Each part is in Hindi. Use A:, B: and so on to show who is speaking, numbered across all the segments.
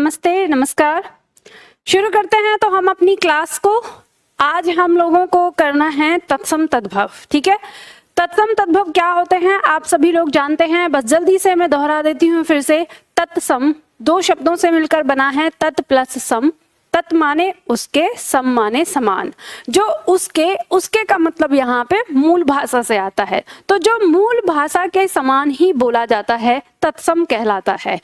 A: नमस्ते, नमस्कार। शुरू करते हैं तो हम अपनी क्लास को। आज हम लोगों को करना है तत्सम तद्भव। ठीक है, तत्सम तद्भव क्या होते हैं आप सभी लोग जानते हैं, बस जल्दी से मैं दोहरा देती हूँ फिर से। तत्सम दो शब्दों से मिलकर बना है, तत् प्लस सम। तत् माने उसके, सम माने समान। जो उसके का मतलब यहाँ पे मूल भाषा से आता है, तो जो मूल भाषा के समान ही बोला जाता है तत्सम कहलाता है।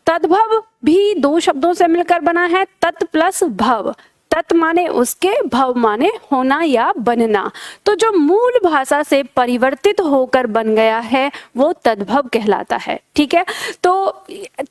A: तद्भव भी दो शब्दों से मिलकर बना है, तत् प्लस भव। तत् माने उसके, भव माने होना या बनना। तो जो मूल भाषा से परिवर्तित होकर बन गया है वो तद्भव कहलाता है। ठीक है, तो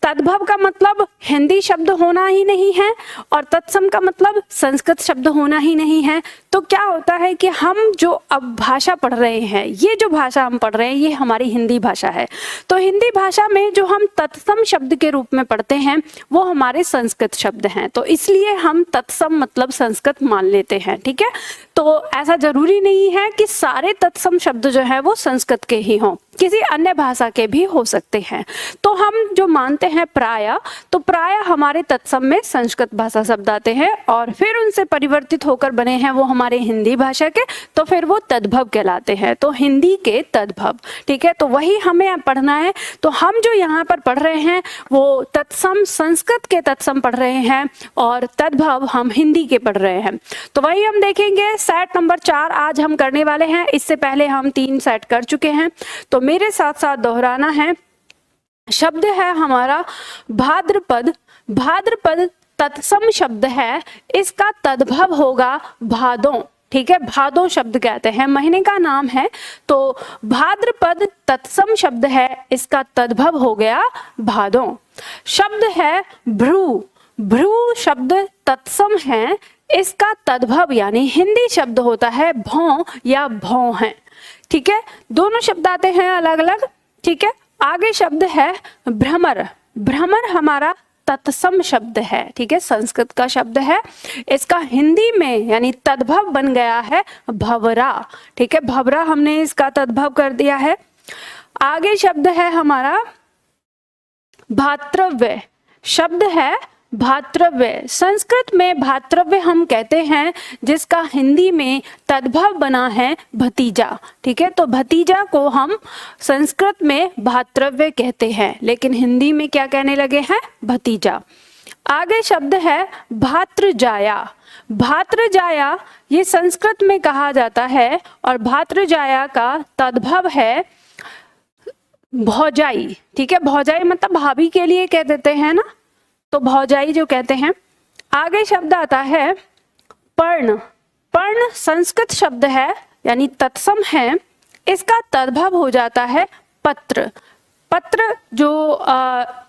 A: तद्भव का मतलब हिंदी शब्द होना ही नहीं है और तत्सम का मतलब संस्कृत शब्द होना ही नहीं है। तो क्या होता है कि हम जो अब भाषा पढ़ रहे हैं, ये जो भाषा हम पढ़ रहे हैं ये हमारी हिंदी भाषा है। तो हिंदी भाषा में जो हम तत्सम शब्द के रूप में पढ़ते हैं वो हमारे संस्कृत शब्द हैं, तो इसलिए हम तत्सम मतलब संस्कृत मान लेते हैं। ठीक है, तो ऐसा जरूरी नहीं है कि सारे तत्सम शब्द जो है वो संस्कृत के ही हों, किसी अन्य भाषा के भी हो सकते हैं। तो हम जो मानते हैं प्राय, तो प्राय हमारे तत्सम में संस्कृत भाषा शब्द आते हैं और फिर उनसे परिवर्तित होकर बने हैं वो हमारे हिंदी भाषा के, तो फिर वो तद्भव कहलाते हैं। तो हिंदी के तद्भव। ठीक है, तो वही हमें पढ़ना है। तो हम जो यहाँ पर पढ़ रहे हैं वो तत्सम संस्कृत के तत्सम पढ़ रहे हैं और तद्भव हम हिंदी के पढ़ रहे हैं। तो वही हम देखेंगे। सेट नंबर 4 आज हम करने वाले हैं, इससे पहले हम 3 सेट कर चुके हैं, तो मेरे साथ साथ दोहराना है। शब्द है हमारा भाद्रपद। भाद्रपद तत्सम शब्द है, इसका तद्भव होगा भादों। ठीक है, भादों शब्द कहते हैं, महीने का नाम है। तो भाद्रपद तत्सम शब्द है, इसका तद्भव हो गया भादों। शब्द है भ्रू। भ्रू शब्द तत्सम है, इसका तद्भव यानी हिंदी शब्द होता है भौं या भौं है। ठीक है, दोनों शब्द आते हैं अलग अलग। ठीक है, आगे शब्द है भ्रमर। भ्रमर हमारा तत्सम शब्द है। ठीक है, संस्कृत का शब्द है, इसका हिंदी में यानी तद्भव बन गया है भवरा। ठीक है, भवरा हमने इसका तद्भव कर दिया है। आगे शब्द है हमारा भातृव्य। शब्द है भातृव्य। संस्कृत में भातृव्य हम कहते हैं जिसका हिंदी में तद्भव बना है भतीजा। ठीक है, तो भतीजा को हम संस्कृत में भातृव्य कहते हैं, लेकिन हिंदी में क्या कहने लगे हैं, भतीजा। आगे शब्द है भातृजाया। भातृजाया ये संस्कृत में कहा जाता है और भातृजाया का तद्भव है भौजाई। ठीक है, भौजाई मतलब भाभी के लिए कह देते हैं ना, तो भौजाई जो कहते हैं। आगे शब्द आता है पर्ण। पर्ण संस्कृत शब्द है यानी तत्सम है, इसका तद्भव हो जाता है पत्र। पत्र जो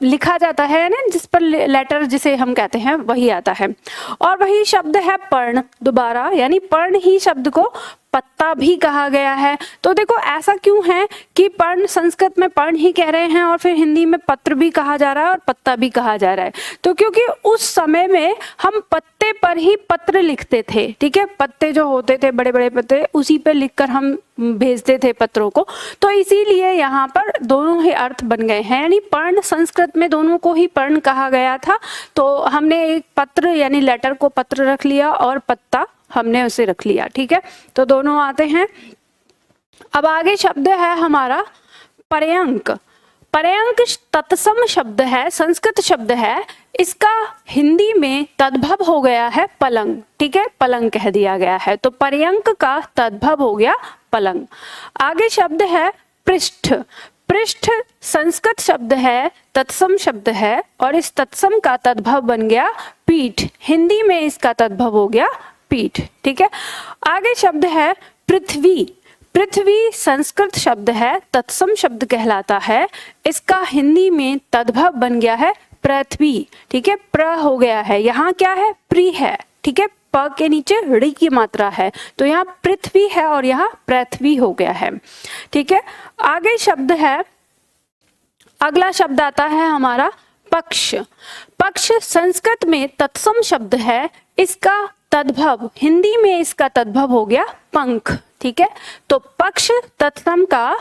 A: लिखा जाता है ना, जिस पर लेटर जिसे हम कहते हैं वही आता है। और वही शब्द है पर्ण दोबारा, यानी पर्ण ही शब्द को पत्ता भी कहा गया है। तो देखो ऐसा क्यों है कि पर्ण संस्कृत में पर्ण ही कह रहे हैं और फिर हिंदी में पत्र भी कहा जा रहा है और पत्ता भी कहा जा रहा है। तो क्योंकि उस समय में हम पत्ते पर ही पत्र लिखते थे। ठीक है, पत्ते जो होते थे बड़े बड़े पत्ते, उसी पे लिखकर हम भेजते थे पत्रों को, तो इसीलिए यहाँ पर दोनों ही अर्थ बन गए हैं। यानी पर्ण संस्कृत में दोनों को ही पर्ण कहा गया था, तो हमने एक पत्र यानी लेटर को पत्र रख लिया और पत्ता हमने उसे रख लिया। ठीक है, तो दोनों आते हैं। अब आगे शब्द है हमारा पर्यंक। पर्यंक तत्सम शब्द है, संस्कृत शब्द है, इसका हिंदी में तद्भव हो गया है पलंग। ठीक है, पलंग कह दिया गया है, तो पर्यंक का तद्भव हो गया पलंग। आगे शब्द है पृष्ठ। पृष्ठ संस्कृत शब्द है, तत्सम शब्द है और इस तत्सम का तद्भव बन गया पीठ। हिंदी में इसका तद्भव हो गया पीठ। ठीक है, आगे शब्द है पृथ्वी। पृथ्वी संस्कृत शब्द है, तत्सम शब्द कहलाता है, इसका हिंदी में तद्भव बन गया है पृथ्वी। ठीक है, प्र हो गया है, यहाँ क्या है, प्री है। ठीक है, प के नीचे ऋ की मात्रा है, तो यहाँ पृथ्वी है और यहाँ पृथ्वी हो गया है। ठीक है, आगे शब्द है, अगला शब्द आता है हमारा पक्ष। पक्ष संस्कृत में तत्सम शब्द है, इसका तद्भव हिंदी में इसका तद्भव हो गया पंख। ठीक है, तो पक्ष तत्सम का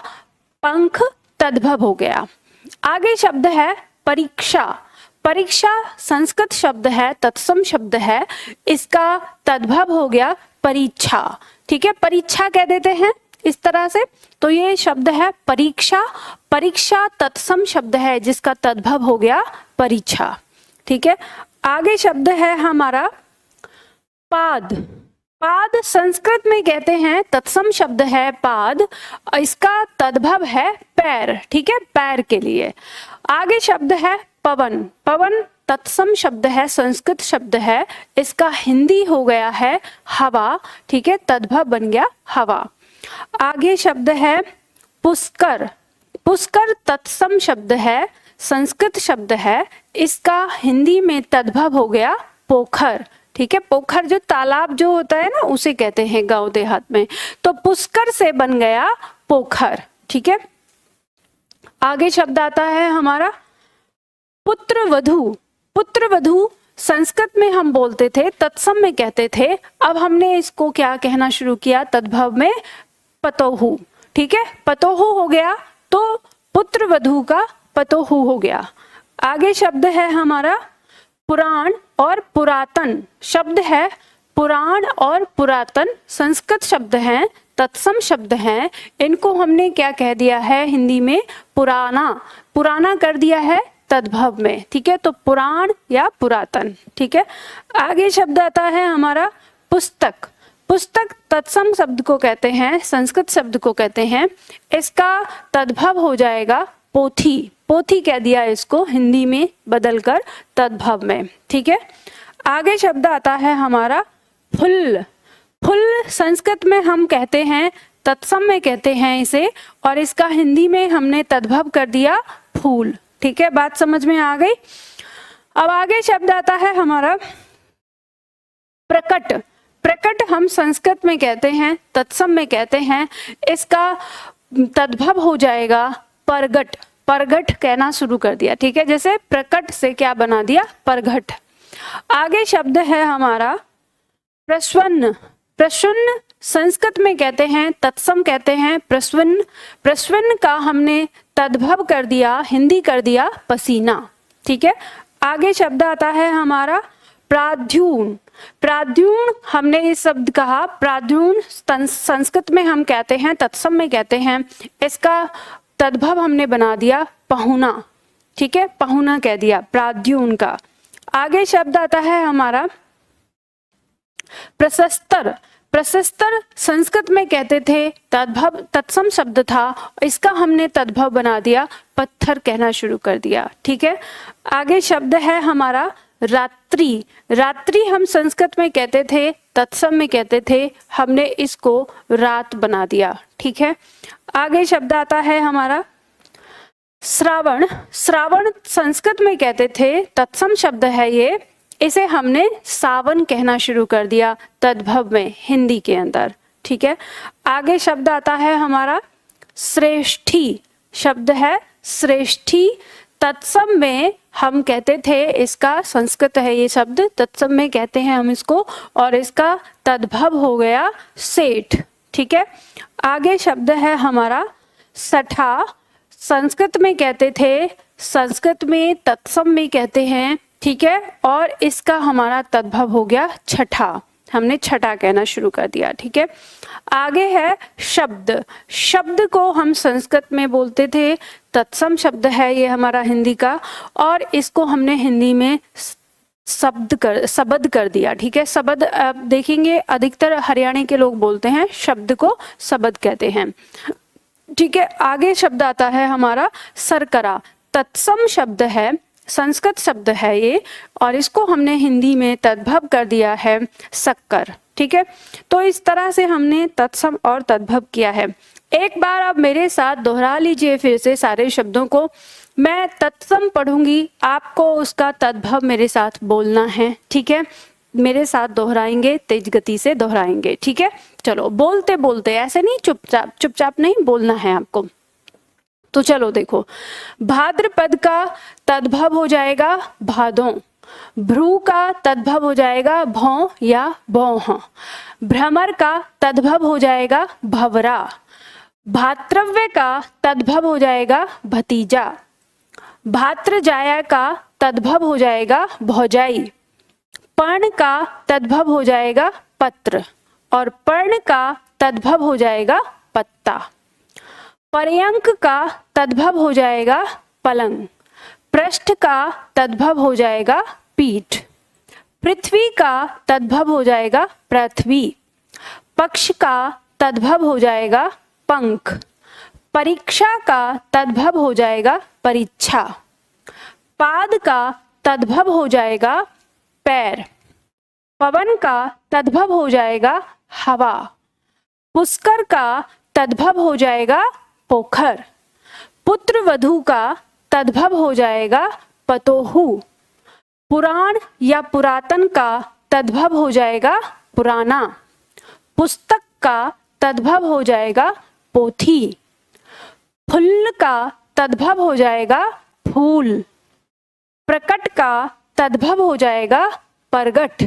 A: पंख तद्भव हो गया। आगे शब्द है परीक्षा। परीक्षा संस्कृत शब्द है, तत्सम शब्द है, इसका तद्भव हो गया परीक्षा। ठीक है, परीक्षा कह देते हैं इस तरह से। तो ये शब्द है परीक्षा, परीक्षा तत्सम शब्द है जिसका तद्भव हो गया परीक्षा। ठीक है, आगे शब्द है हमारा पाद। पाद संस्कृत में कहते हैं, तत्सम शब्द है पाद, इसका तद्भव है पैर। ठीक है, पैर के लिए। आगे शब्द है पवन। पवन तत्सम शब्द है, संस्कृत शब्द है, इसका हिंदी हो गया है हवा। ठीक है, तद्भव बन गया हवा। आगे शब्द है पुष्कर। पुष्कर तत्सम शब्द है, संस्कृत शब्द है, इसका हिंदी में तद्भव हो गया पोखर। ठीक है, पोखर जो तालाब जो होता है ना, उसे कहते हैं गांव देहात में। तो पुष्कर से बन गया पोखर। ठीक है, आगे शब्द आता है हमारा पुत्र वधू। पुत्र वधू संस्कृत में हम बोलते थे, तत्सम में कहते थे, अब हमने इसको क्या कहना शुरू किया, तद्भव में पतोहू। ठीक है, पतोहू हो गया, तो पुत्र वधू का पतोहू हो गया। आगे शब्द है हमारा पुराण और पुरातन। शब्द है पुराण और पुरातन, संस्कृत शब्द हैं, तत्सम शब्द हैं, इनको हमने क्या कह दिया है हिंदी में, पुराना। पुराना कर दिया है तद्भव में। ठीक है, तो पुराण या पुरातन। ठीक है, आगे शब्द आता है हमारा पुस्तक। पुस्तक तत्सम शब्द को कहते हैं, संस्कृत शब्द को कहते हैं, इसका तद्भव हो जाएगा पोथी। पोथी कह दिया इसको हिंदी में बदलकर तद्भव में। ठीक है, आगे शब्द आता है हमारा फुल। फुल संस्कृत में हम कहते हैं, तत्सम में कहते हैं इसे, और इसका हिंदी में हमने तद्भव कर दिया फूल। ठीक है, बात समझ में आ गई। अब आगे शब्द आता है हमारा प्रकट। प्रकट हम संस्कृत में कहते हैं, तत्सम में कहते हैं, इसका तद्भव हो जाएगा परगट। परगट कहना शुरू कर दिया। ठीक है, जैसे प्रकट से क्या बना दिया, परघट। आगे शब्द है हमारा प्रस्वन्न। प्रस्वन्न संस्कृत में कहते हैं, तत्सम कहते हैं प्रस्वन्न। प्रस्वन्न का हमने तद्भव कर दिया, हिंदी कर दिया पसीना। ठीक है, आगे शब्द आता है हमारा प्राद्युन। प्राद्युन हमने इस शब्द कहा, प्राद्युन संस्कृत में हम कहते हैं, तत्सम में कहते हैं, इसका तद्भव हमने बना दिया पहुना। ठीक है, पहुना कह दिया प्राद्युन का। आगे शब्द आता है हमारा प्रशस्तर। प्रशस्तर संस्कृत में कहते थे, तद्भव तत्सम शब्द था, इसका हमने तद्भव बना दिया पत्थर कहना शुरू कर दिया। ठीक है, आगे शब्द है हमारा रात्रि। रात्रि हम संस्कृत में कहते थे, तत्सम में कहते थे, हमने इसको रात बना दिया। ठीक है, आगे शब्द आता है हमारा श्रावण। श्रावण संस्कृत में कहते थे, तत्सम शब्द है ये, इसे हमने सावन कहना शुरू कर दिया तद्भव में हिंदी के अंदर। ठीक है, आगे शब्द आता है हमारा श्रेष्ठी। शब्द है श्रेष्ठी, तत्सम में हम कहते थे, इसका संस्कृत है ये शब्द, तत्सम में कहते हैं हम इसको, और इसका तद्भव हो गया सेठ। ठीक है, आगे शब्द है हमारा सठा। संस्कृत में कहते थे, संस्कृत में तत्सम में कहते हैं। ठीक है, और इसका हमारा तद्भव हो गया छठा, हमने छठा कहना शुरू कर दिया। ठीक है, आगे है शब्द। शब्द को हम संस्कृत में बोलते थे, तत्सम शब्द है ये हमारा हिंदी का, और इसको हमने हिंदी में शब्द कर दिया। ठीक है, शब्द आप देखेंगे अधिकतर हरियाणा के लोग बोलते हैं, शब्द को शब्द कहते हैं। ठीक है, आगे शब्द आता है हमारा सरकरा। तत्सम शब्द है, संस्कृत शब्द है ये, और इसको हमने हिंदी में तद्भव कर दिया है शक्कर। ठीक है, तो इस तरह से हमने तत्सम और तद्भव किया है। एक बार आप मेरे साथ दोहरा लीजिए फिर से सारे शब्दों को। मैं तत्सम पढ़ूंगी, आपको उसका तद्भव मेरे साथ बोलना है। ठीक है, मेरे साथ दोहराएंगे, तेज गति से दोहराएंगे। ठीक है, चलो बोलते बोलते, ऐसे नहीं चुपचाप, चुपचाप नहीं बोलना है आपको। तो चलो देखो, भाद्रपद का तद्भव हो जाएगा भादों। भ्रू का तद्भव हो जाएगा भौं या भौं। भ्रमर का तद्भव हो जाएगा भवरा। भातृव्य का तद्भव हो जाएगा भतीजा। भात्रजाया का तद्भव हो जाएगा भौजाई, पर्ण का तद्भव हो जाएगा पत्र और पर्ण का तद्भव हो जाएगा पत्ता। पर्यंक का तद्भव हो जाएगा पलंग, पृष्ठ का तद्भव हो जाएगा पीठ, पृथ्वी का तद्भव हो जाएगा पृथ्वी, पक्ष का तद्भव हो जाएगा पंख, परीक्षा का तद्भव हो जाएगा परीक्षा, पाद का तद्भव हो जाएगा पैर, पवन का तद्भव हो जाएगा हवा, पुष्कर का तद्भव हो जाएगा पोखर, पुत्र वधू का तद्भव हो जाएगा पतोहू, पुराण या पुरातन का तद्भव हो जाएगा पुराना, पुस्तक का तद्भव हो जाएगा पोथी, फुल्ल का तद्भव हो जाएगा फूल, प्रकट का तद्भव हो जाएगा परगट,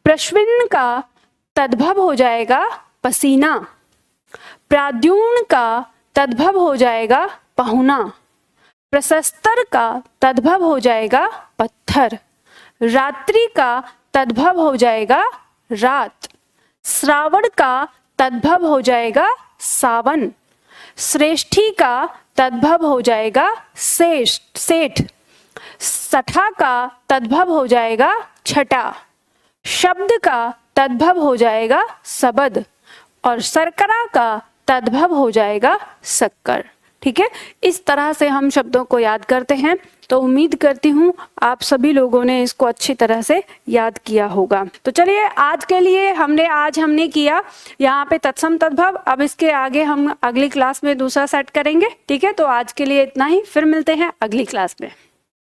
A: प्रश्विन का तद्भव हो जाएगा पसीना, प्राद्युम्न का तद्भव हो जाएगा पहुना, प्रशस्तर का तद्भव हो जाएगा पत्थर, रात्रि का तद्भव हो जाएगा रात, श्रावण का तद्भव हो जाएगा सावन, श्रेष्ठी का तद्भव हो जाएगा सेठ, सठा का तद्भव हो जाएगा छटा, शब्द का तद्भव हो जाएगा सबद और शर्करा का तद्भव हो जाएगा शक्कर। ठीक है, इस तरह से हम शब्दों को याद करते हैं। तो उम्मीद करती हूँ आप सभी लोगों ने इसको अच्छी तरह से याद किया होगा। तो चलिए आज के लिए हमने किया यहाँ पे तत्सम तद्भव। अब इसके आगे हम अगली क्लास में दूसरा सेट करेंगे। ठीक है, तो आज के लिए इतना ही, फिर मिलते हैं अगली क्लास में।